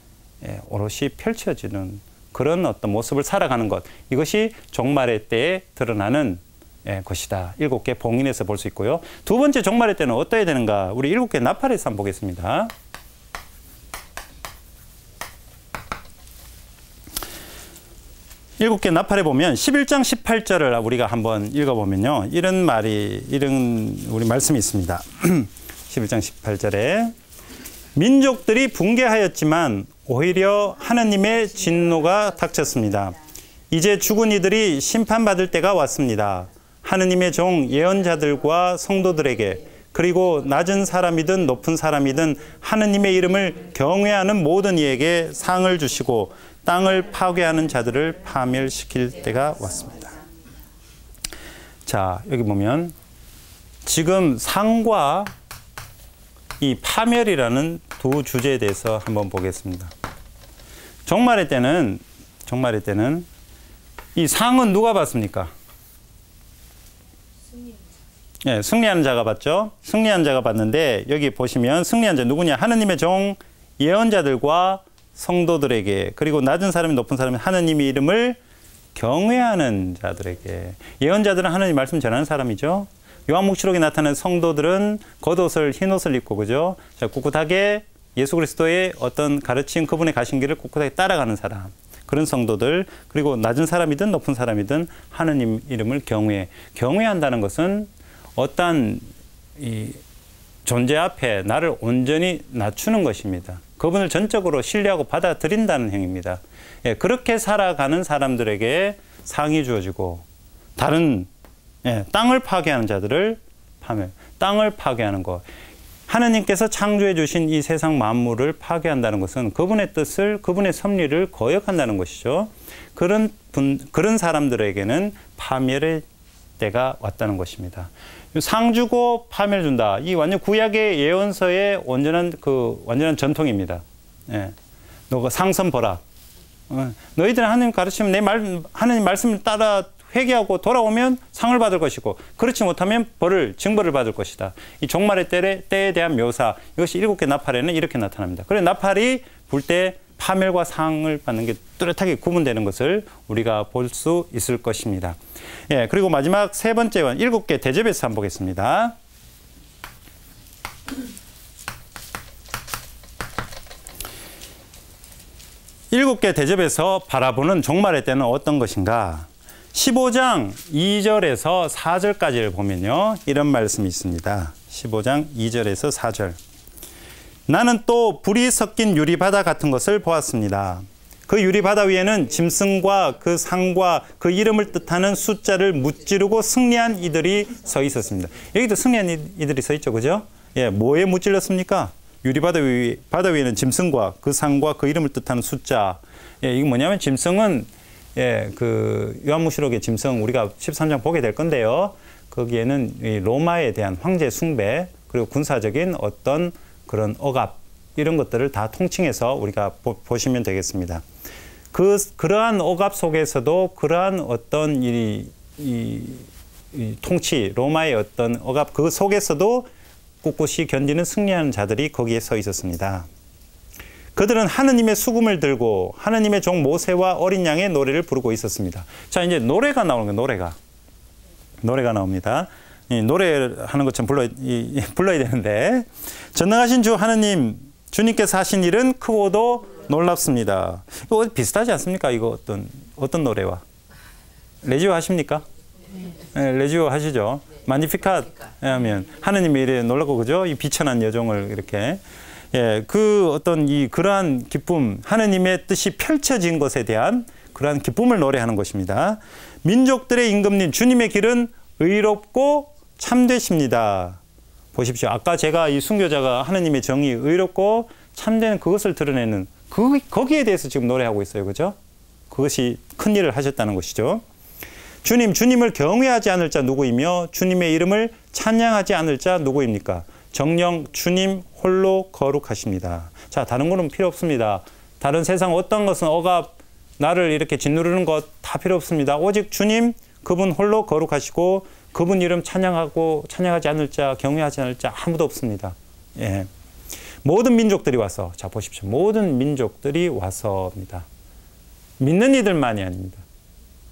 오롯이 펼쳐지는 그런 어떤 모습을 살아가는 것, 이것이 종말의 때에 드러나는 것이다. 7개 봉인에서 볼 수 있고요. 두 번째 종말의 때는 어떠해야 되는가? 우리 7개 나팔에서 한번 보겠습니다. 일곱 개 나팔에 보면 11장 18절을 우리가 한번 읽어보면요. 이런 우리 말씀이 있습니다. 11장 18절에 민족들이 붕괴하였지만 오히려 하느님의 진노가 닥쳤습니다. 이제 죽은 이들이 심판받을 때가 왔습니다. 하느님의 종 예언자들과 성도들에게, 그리고 낮은 사람이든 높은 사람이든 하느님의 이름을 경외하는 모든 이에게 상을 주시고 땅을 파괴하는 자들을 파멸시킬 때가 왔습니다. 자, 여기 보면 지금 상과 이 파멸이라는 두 주제에 대해서 한번 보겠습니다. 종말의 때는 이 상은 누가 받습니까? 승리하는 자가 받죠. 승리한 자가 받는데, 여기 보시면 승리한 자 누구냐? 하느님의 종 예언자들과 성도들에게, 그리고 낮은 사람이 높은 사람이 하느님의 이름을 경외하는 자들에게. 예언자들은 하느님 말씀 전하는 사람이죠. 요한묵시록에 나타나는 성도들은 겉옷을 흰옷을 입고, 그죠? 자, 꿋꿋하게 예수 그리스도의 어떤 가르침, 그분의 가신 길을 꿋꿋하게 따라가는 사람, 그런 성도들. 그리고 낮은 사람이든 높은 사람이든 하느님 이름을 경외한다는 것은 어떠한 이 존재 앞에 나를 온전히 낮추는 것입니다. 그분을 전적으로 신뢰하고 받아들인다는 행위입니다. 그렇게 살아가는 사람들에게 상이 주어지고, 다른 땅을 파괴하는 자들을 땅을 파괴하는 것. 하느님께서 창조해 주신 이 세상 만물을 파괴한다는 것은 그분의 뜻을, 그분의 섭리를 거역한다는 것이죠. 그런 사람들에게는 파멸의 때가 왔다는 것입니다. 상 주고 파멸 준다. 이 완전 구약의 예언서의 완전한 전통입니다. 너가 상선 보라. 너희들은 하나님 가르치면 하나님 말씀을 따라 회개하고 돌아오면 상을 받을 것이고 그렇지 못하면 징벌을 받을 것이다. 이 종말의 때에 대한 묘사, 이것이 7개 나팔에는 이렇게 나타납니다. 그래서 나팔이 불 때 파멸과 상을 받는 게 뚜렷하게 구분되는 것을 우리가 볼 수 있을 것입니다. 예, 그리고 마지막 세 번째 원 7개 대접에서 한번 보겠습니다. 일곱 개 대접에서 바라보는 종말의 때는 어떤 것인가? 15장 2절에서 4절까지를 보면요. 이런 말씀이 있습니다. 15장 2절에서 4절. 나는 또 불이 섞인 유리바다 같은 것을 보았습니다. 그 유리바다 위에는 짐승과 그 상과 그 이름을 뜻하는 숫자를 무찌르고 승리한 이들이 서 있었습니다. 여기도 승리한 이들이 서 있죠. 그죠? 예, 뭐에 무찔렀습니까? 유리바다 위에는 짐승과 그 상과 그 이름을 뜻하는 숫자. 예, 이게 뭐냐면 짐승은 예, 그 요한무시록의 짐승 우리가 13장 보게 될 건데요. 거기에는 이 로마에 대한 황제 숭배 그리고 군사적인 어떤 그런 억압 이런 것들을 다 통칭해서 우리가 보시면 되겠습니다. 그러한 억압 속에서도 그러한 어떤 이 통치 로마의 어떤 억압 그 속에서도 꿋꿋이 견디는 승리하는 자들이 거기에 서 있었습니다. 그들은 하느님의 수금을 들고 하느님의 종 모세와 어린 양의 노래를 부르고 있었습니다. 자, 이제 노래가 나오는 거예요. 노래가 나옵니다. 이 노래하는 것처럼 불러야 되는데 전능하신 주 하느님 주님께서 하신 일은 크고도 놀랍습니다. 이거 비슷하지 않습니까? 이거 어떤 노래와? 레지오 하십니까? 네, 레지오 하시죠. 마니피캇 하면 하느님의 일에 놀랍고 그죠? 이 비천한 여종을 이렇게 예, 그러한 기쁨, 하느님의 뜻이 펼쳐진 것에 대한 그러한 기쁨을 노래하는 것입니다. 민족들의 임금님 주님의 길은 의롭고 참되십니다. 보십시오. 아까 제가 이 순교자가 하느님의 정의 의롭고 참된 그것을 드러내는 거기에 대해서 지금 노래하고 있어요. 그죠? 그것이 큰 일을 하셨다는 것이죠. 주님을 경외하지 않을 자 누구이며 주님의 이름을 찬양하지 않을 자 누구입니까? 정녕 주님 홀로 거룩하십니다. 자, 다른 거는 필요 없습니다. 다른 세상 어떤 것은 억압, 나를 이렇게 짓누르는 것 다 필요 없습니다. 오직 주님, 그분 홀로 거룩하시고 그분 이름 찬양하지 않을 자, 경외하지 않을 자 아무도 없습니다. 예. 모든 민족들이 와서, 자 보십시오. 모든 민족들이 와서입니다. 믿는 이들만이 아닙니다.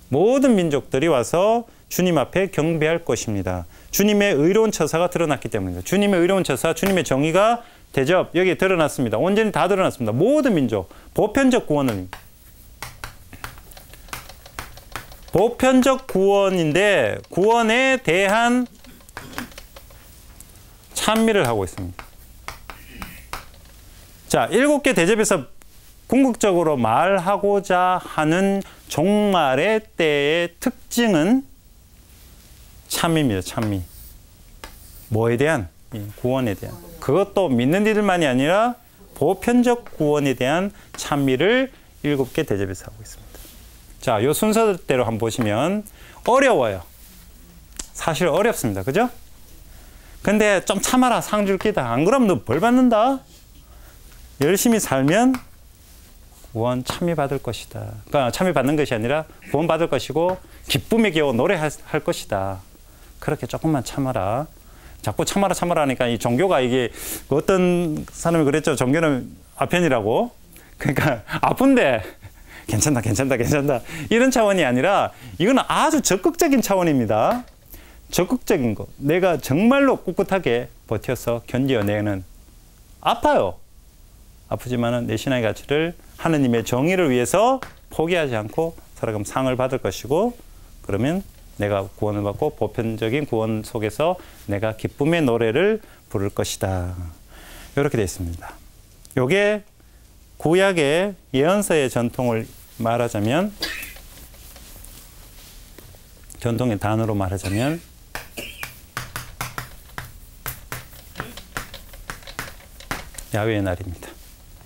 모든 민족들이 와서 주님 앞에 경배할 것입니다. 주님의 의로운 처사가 드러났기 때문입니다. 주님의 의로운 처사, 주님의 정의가 대접 여기에 드러났습니다. 온전히 다 드러났습니다. 모든 민족, 보편적 구원인데 구원에 대한 찬미를 하고 있습니다. 자, 7개 대접에서 궁극적으로 말하고자 하는 종말의 때의 특징은 찬미입니다. 찬미. 뭐에 대한? 구원에 대한. 그것도 믿는 이들만이 아니라 보편적 구원에 대한 찬미를 7개 대접에서 하고 있습니다. 자, 요 순서대로 한번 보시면 어려워요. 사실 어렵습니다. 그죠? 근데 좀 참아라. 상 줄 기다. 안 그러면 너 벌 받는다. 열심히 살면 구원 참미 받을 것이다. 그러니까 참미 받는 것이 아니라 구원 받을 것이고 기쁨의 겨워 노래할 것이다. 그렇게 조금만 참아라. 자꾸 참아라 하니까 이 종교가 이게 어떤 사람이 그랬죠. 종교는 아편이라고. 그러니까 아픈데 괜찮다. 이런 차원이 아니라 이건 아주 적극적인 차원입니다. 적극적인 거. 내가 정말로 꿋꿋하게 버텨서 견뎌내는 아파요. 아프지만은 내 신앙의 가치를 하느님의 정의를 위해서 포기하지 않고 살아가면 상을 받을 것이고 그러면 내가 구원을 받고 보편적인 구원 속에서 내가 기쁨의 노래를 부를 것이다. 이렇게 되어 있습니다. 이게 구약의 예언서의 전통을 말하자면 전통의 단어로 말하자면 야훼의 날입니다.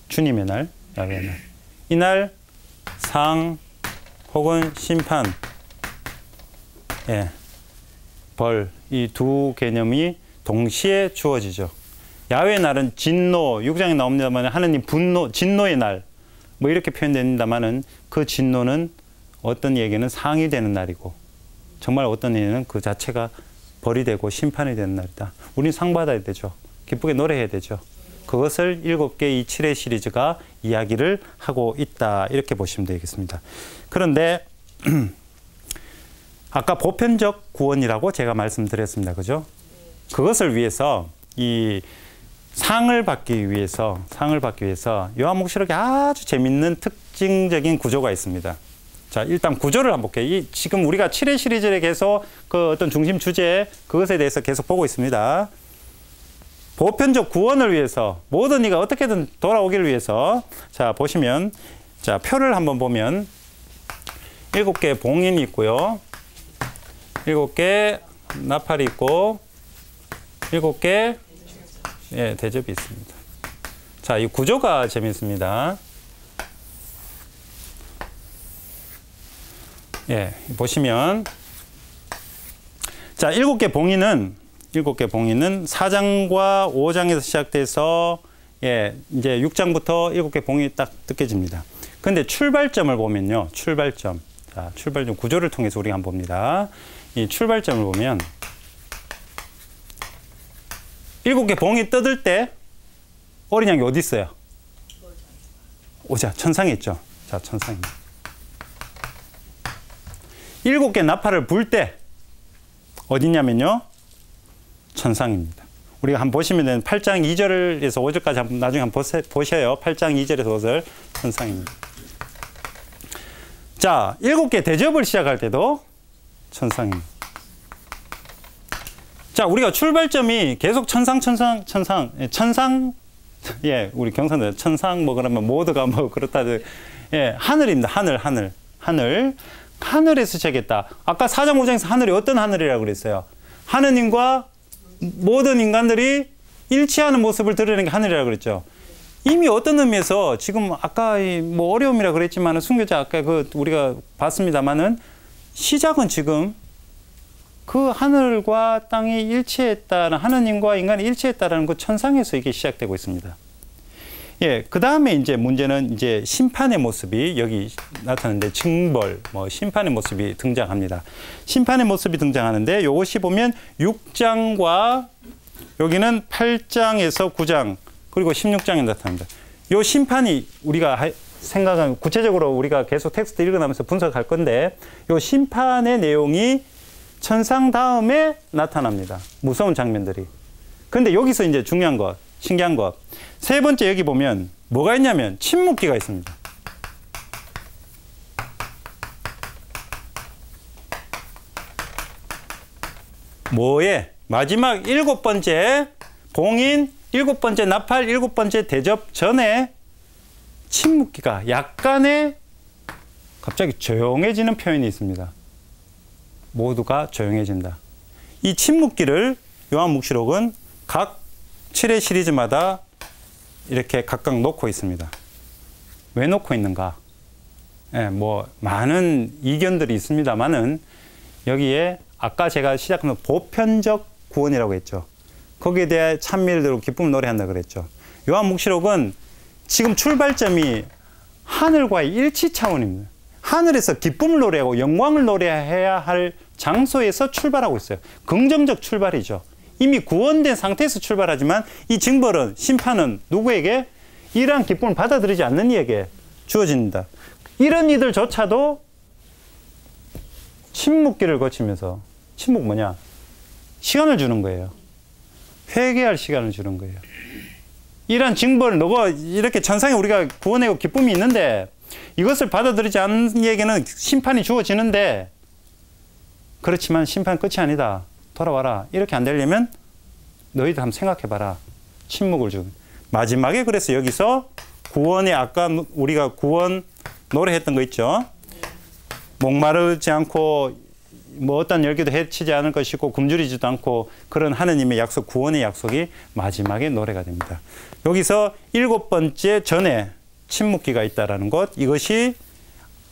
주님의 날, 야훼의 날. 이날 상 혹은 심판, 벌, 이 두 개념이 동시에 주어지죠. 야훼의 날은 진노, 6장에 나옵니다만 하느님 분노, 진노의 날. 뭐 이렇게 표현됩니다만은 그 진노는 어떤 이에게는 상이 되는 날이고 정말 어떤 이에는 그 자체가 벌이 되고 심판이 되는 날이다. 우리는 상 받아야 되죠. 기쁘게 노래해야 되죠. 그것을 7개 이 7회 시리즈가 이야기를 하고 있다. 이렇게 보시면 되겠습니다. 그런데 아까 보편적 구원이라고 제가 말씀드렸습니다. 그죠? 그것을 위해서 이 상을 받기 위해서 요한복음식록에 아주 재밌는 특징적인 구조가 있습니다. 자, 일단 구조를 한번 볼게요. 지금 우리가 7회 시리즈에 계속 그 어떤 중심 주제 그것에 대해서 계속 보고 있습니다. 보편적 구원을 위해서 모든 이가 어떻게든 돌아오기를 위해서 자, 보시면 자, 표를 한번 보면 7개 봉인이 있고요. 7개 나팔이 있고 7개 예, 대접이 있습니다. 자, 이 구조가 재밌습니다. 예, 보시면 자, 7개 봉인은 4장과 5장에서 시작돼서 예, 이제 6장부터 7개 봉인이 딱 느껴집니다. 근데 출발점을 보면요. 출발점. 자, 출발점 구조를 통해서 우리가 한번 봅니다. 이 출발점을 보면 7개 봉이 뜯을 때 어린 양이 어디 있어요? 오자, 천상에 있죠. 자, 천상입니다. 7개 나팔을 불 때 어디냐면요. 천상입니다. 우리가 한번 보시면 되는 8장 2절에서 5절까지 한번 나중에 한번 보셔요. 8장 2절에서 5절 천상입니다. 자, 7개 대접을 시작할 때도 천상입니다. 자, 우리가 출발점이 계속 천상, 예, 우리 경상도 천상 뭐 그러면 모두가 뭐 그렇다. 예, 하늘입니다. 하늘에서 시작했다. 아까 4장 5장에서 하늘이 어떤 하늘이라고 그랬어요? 하느님과 모든 인간들이 일치하는 모습을 드러내는 게 하늘이라고 그랬죠. 이미 어떤 의미에서 지금 아까 뭐 어려움이라 그랬지만은 순교자 아까 그 우리가 봤습니다만은 시작은 지금 그 하늘과 땅이 일치했다는 하느님과 인간이 일치했다라는 그 천상에서 이게 시작되고 있습니다. 예, 그 다음에 이제 문제는 이제 심판의 모습이 여기 나타나는데 징벌, 뭐 심판의 모습이 등장합니다. 심판의 모습이 등장하는데 요것이 보면 6장과 여기는 8장에서 9장 그리고 16장에 나타납니다. 요 심판이 우리가 생각하는 구체적으로 우리가 계속 텍스트 읽어나면서 분석할 건데 요 심판의 내용이 천상 다음에 나타납니다. 무서운 장면들이. 근데 여기서 이제 중요한 것, 신기한 것. 세 번째 여기 보면 뭐가 있냐면 침묵기가 있습니다. 뭐에? 마지막 7번째 봉인, 7번째 나팔, 7번째 대접 전에 침묵기가 약간의 갑자기 조용해지는 표현이 있습니다. 모두가 조용해진다. 이 침묵기를 요한묵시록은 각 7회 시리즈마다 이렇게 각각 놓고 있습니다. 왜 놓고 있는가? 예, 뭐 많은 이견들이 있습니다만은 여기에 아까 제가 시작하면 보편적 구원이라고 했죠. 거기에 대해 찬미를 들고 기쁨을 노래한다 그랬죠. 요한묵시록은 지금 출발점이 하늘과의 일치 차원입니다. 하늘에서 기쁨을 노래하고 영광을 노래해야 할 장소에서 출발하고 있어요. 긍정적 출발이죠. 이미 구원된 상태에서 출발하지만 이 징벌은, 심판은 누구에게? 이러한 기쁨을 받아들이지 않는 이에게 주어집니다. 이런 이들조차도 침묵기를 거치면서, 침묵 뭐냐? 시간을 주는 거예요. 회개할 시간을 주는 거예요. 이러한 징벌을 너가 이렇게 천상에 우리가 구원하고 기쁨이 있는데 이것을 받아들이지 않는 이에게는 심판이 주어지는데 그렇지만 심판 끝이 아니다. 돌아와라. 이렇게 안 되려면 너희들 한번 생각해봐라. 침묵을 주고. 마지막에 그래서 여기서 구원의 아까 우리가 구원 노래했던 거 있죠. 목마르지 않고 뭐 어떤 열기도 해치지 않을 것이고 굶주리지도 않고 그런 하느님의 약속, 구원의 약속이 마지막에 노래가 됩니다. 여기서 7번째 전에 침묵기가 있다라는 것, 이것이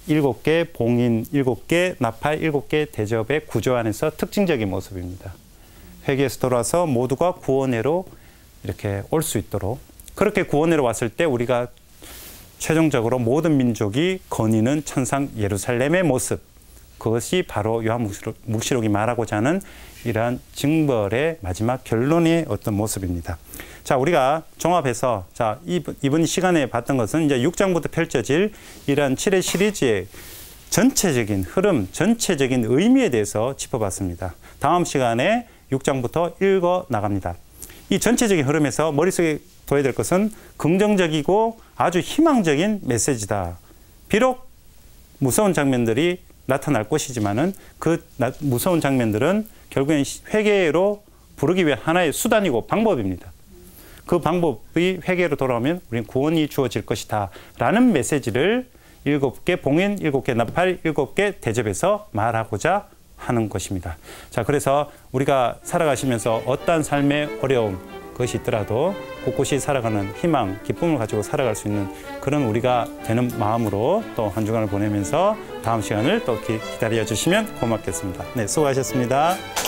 7개 봉인, 7개 나팔, 7개 대접의 구조 안에서 특징적인 모습입니다. 회개에서 돌아서 모두가 구원회로 이렇게 올 수 있도록, 그렇게 구원회로 왔을 때 우리가 최종적으로 모든 민족이 거니는 천상 예루살렘의 모습, 그것이 바로 요한묵시록이 말하고자 하는 이러한 징벌의 마지막 결론의 어떤 모습입니다. 자, 우리가 종합해서 자, 이번 시간에 봤던 것은 이제 6장부터 펼쳐질 이러한 7회 시리즈의 전체적인 흐름, 전체적인 의미에 대해서 짚어봤습니다. 다음 시간에 6장부터 읽어 나갑니다. 이 전체적인 흐름에서 머릿속에 둬야 될 것은 긍정적이고 아주 희망적인 메시지다. 비록 무서운 장면들이 나타날 것이지만은 그 무서운 장면들은 결국엔 회개로 부르기 위한 하나의 수단이고 방법입니다. 그 방법이 회개로 돌아오면 우리는 구원이 주어질 것이다. 라는 메시지를 7개 봉인, 7개 나팔, 7개 대접해서 말하고자 하는 것입니다. 자, 그래서 우리가 살아가시면서 어떠한 삶의 어려움, 그것이 있더라도 곳곳이 살아가는 희망, 기쁨을 가지고 살아갈 수 있는 그런 우리가 되는 마음으로 또 한 주간을 보내면서 다음 시간을 또 기다려 주시면 고맙겠습니다. 네, 수고하셨습니다.